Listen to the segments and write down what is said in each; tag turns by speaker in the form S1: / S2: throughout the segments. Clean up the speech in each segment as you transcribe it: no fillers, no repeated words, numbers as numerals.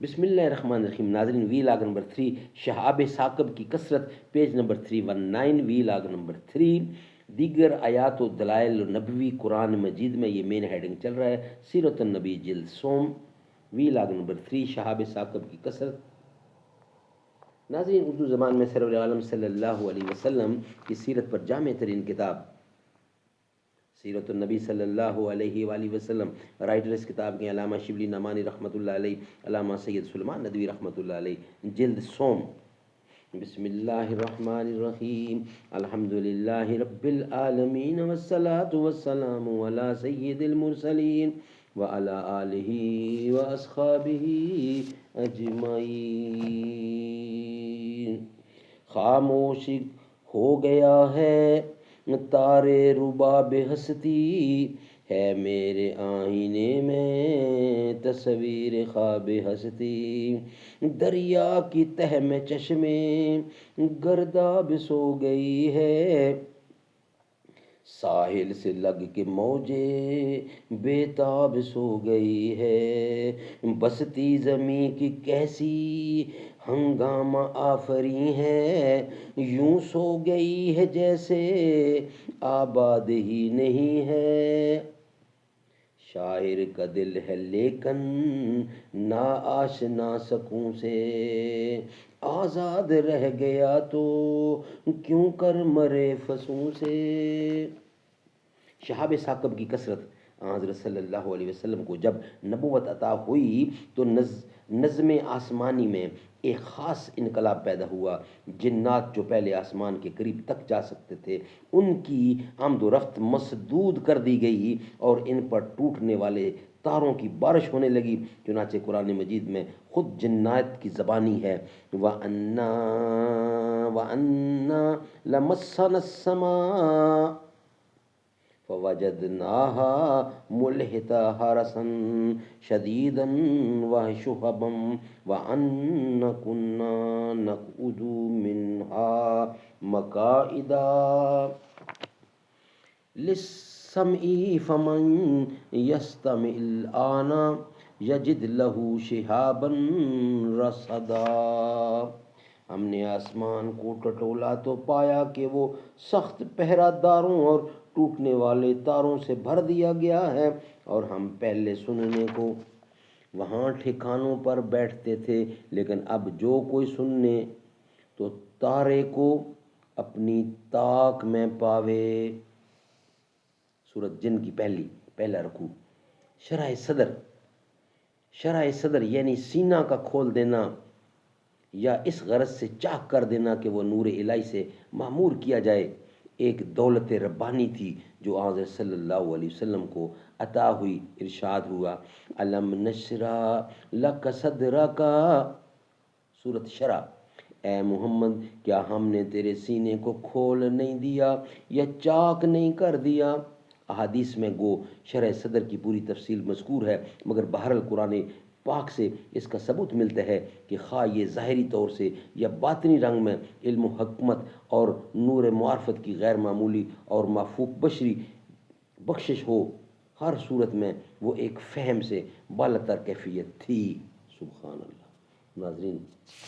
S1: بسم اللہ الرحمن الرحیم. ناظرین، وی لاگ نمبر 3 شہاب ثاقب کی کثرت، پیج نمبر 319. وی لاگ نمبر 3 دیگر آیات و دلائل نبوی قرآن مجید میں، یہ مین ہیڈنگ چل رہا ہے، سیرت النبی جلد سوم. وی لاگ نمبر 3 شہاب ثاقب کی کثرت. ناظرین، اردو زبان میں سرور عالم صلی اللہ علیہ وسلم کی سیرت پر جامع ترین کتاب سیرت النبی صلی اللہ علیہ وآلہ وسلم. رائٹر اس کتاب کے علامہ شبلی نعمانی رحمۃ اللہ علیہ، علامہ سید سلمان ندوی رحمۃ اللہ علیہ، جلد سوم. بسم اللہ الرحمن الرحیم. الحمد للہ رب العالمین والصلاة والسلام علی سید المرسلین وعلی آلہ واصحابہ اجمعین. خاموش ہو گیا ہے تارے رباب ہستی، ہے میرے آئینے میں تصویر خواب ہستی. دریا کی تہ میں چشمے گرداب سو گئی ہے، ساحل سے لگ کے موجے بےتاب سو گئی ہے. بستی زمیں کی کیسی ہنگامہ آفری ہے، یوں سو گئی ہے جیسے آباد ہی نہیں ہے. شاعر کا دل ہے لیکن نا آشنا سکوں سے، آزاد رہ گیا تو کیوں کر مرے فسوں سے. شہاب ثاقب کی کثرت. حضرت صلی اللہ علیہ وسلم کو جب نبوت عطا ہوئی تو نظم آسمانی میں ایک خاص انقلاب پیدا ہوا. جنات جو پہلے آسمان کے قریب تک جا سکتے تھے، ان کی آمد و رفت مسدود کر دی گئی اور ان پر ٹوٹنے والے تاروں کی بارش ہونے لگی. چنانچہ قرآن مجید میں خود جنات کی زبانی ہے، وَأَنَّا لَمَسَّنَا السَّمَاءَ فَوَجَدْنَاهَا مُلْحِتَا حَرَسًا شَدِيدًا وَشُهُبًا وَأَنَّا كُنَّا نَقْعُدُ مِنْهَا مَقَاعِدَ لِلسَّمْعِ فَمَنْ يَسْتَمِعِ الْآنَ يَجِدْ لَهُ شِهَابًا رَصَدًا. ہم نے آسمان کو ٹٹولا تو پایا کہ وہ سخت پہرہ داروں اور ٹوٹنے والے تاروں سے بھر دیا گیا ہے، اور ہم پہلے سننے کو وہاں ٹھکانوں پر بیٹھتے تھے، لیکن اب جو کوئی سننے تو تارے کو اپنی طاق میں پاوے. سورۃ جن کی پہلا رکوع. شرح صدر یعنی سینہ کا کھول دینا، یا اس غرض سے چاک کر دینا کہ وہ نور الہی سے معمور کیا جائے، ایک دولت ربانی تھی جو حضرت صلی اللہ علیہ وسلم کو عطا ہوئی. ارشاد ہوا، الم نشرح لک صدرک. سورۃ شرح. اے محمد، کیا ہم نے تیرے سینے کو کھول نہیں دیا یا چاک نہیں کر دیا؟ احادیث میں گو شرح صدر کی پوری تفصیل مذکور ہے، مگر بہرحال قرآن پاک سے اس کا ثبوت ملتا ہے کہ خواہ یہ ظاہری طور سے یا باطنی رنگ میں علم و حکمت اور نور معرفت کی غیر معمولی اور مافوق بشری بخشش ہو، ہر صورت میں وہ ایک فہم سے بالاتر کیفیت تھی. سبحان اللہ. ناظرین،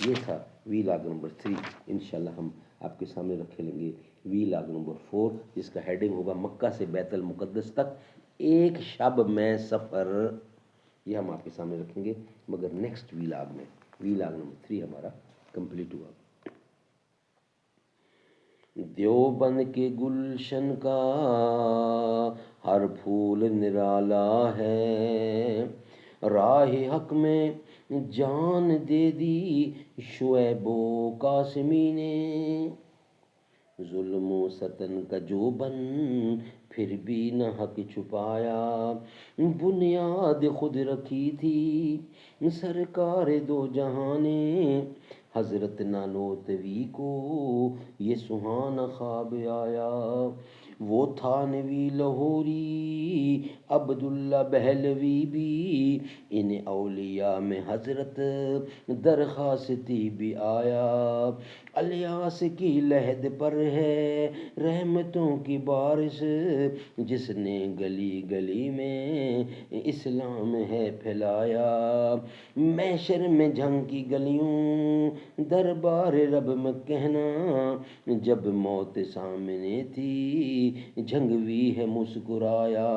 S1: یہ تھا وی لاگ نمبر 3. انشاءاللہ ہم آپ کے سامنے رکھے لیں گے وی لاگ نمبر 4، جس کا ہیڈنگ ہوگا مکہ سے بیت المقدس تک ایک شب میں سفر. یہ ہم آپ کے سامنے رکھیں گے، مگر نیکسٹ وی لاگ میں. وی لاگ نمبر 3 ہمارا کمپلیٹ ہوا. دیوبند کے گلشن کا ہر پھول نرالا ہے، راہ حق میں جان دے دی شعیب و قاسمی نے. ظلم و ستم کا جو بن پھر بھی نہ حق چھپایا، بنیاد خود رکھی تھی سرکار دو جہاں نے. حضرت نانوتوی کو یہ سہانا خواب آیا، وہ تھانوی لاہوری عبداللہ بہلوی بھی، ان اولیاء میں حضرت درخواستی بھی آیا۔ الیاس کی لحد پر ہے رحمتوں کی بارش، جس نے گلی گلی میں اسلام ہے پھیلایا۔ محشر میں جھنکی گلیوں دربار رب میں کہنا، جب موت سامنے تھی جھنگوی ہے مسکرایا۔